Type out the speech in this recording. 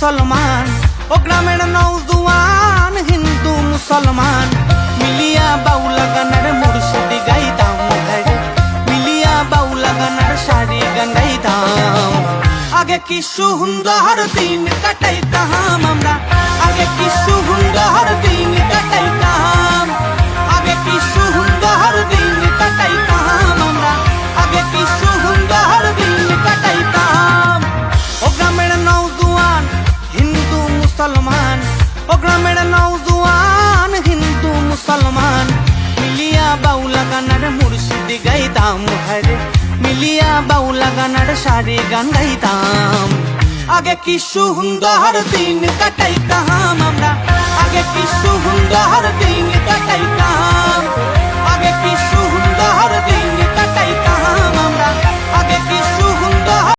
মুসলমান ও গ্রামের নওজোয়ান হিন্দু মুসলমান মিলিয়া বাউলা গানের মুর্শিদি গাইতাম রে, মিলিয়া বাউলা গানের শাড়ি গান গাইতাম। আগে কি সুন্দর দিন কাটাইতাম আমরা, আগে কি সুন্দর দিন কাটাইতাম, আগে কি সুন্দর দিন কাটাইতাম আমরা, আগে কি সুন্দর দিন কাটাইতাম। ও গ্রামের নওজোয়ান হিন্দু মুসলমান, ও গ্রামের নওজোয়ান হিন্দু মুসলমান মিলিয়া বাউলা গানের মুর্শিদি গাইতাম রে, মিলিয়া বাউলা গানের শাড়ি গান গাইতাম। আগে কি সুন্দর দিন কাটাইতাম আমরা, আগে কি সুন্দর দিন কাটাইতাম, আগে কি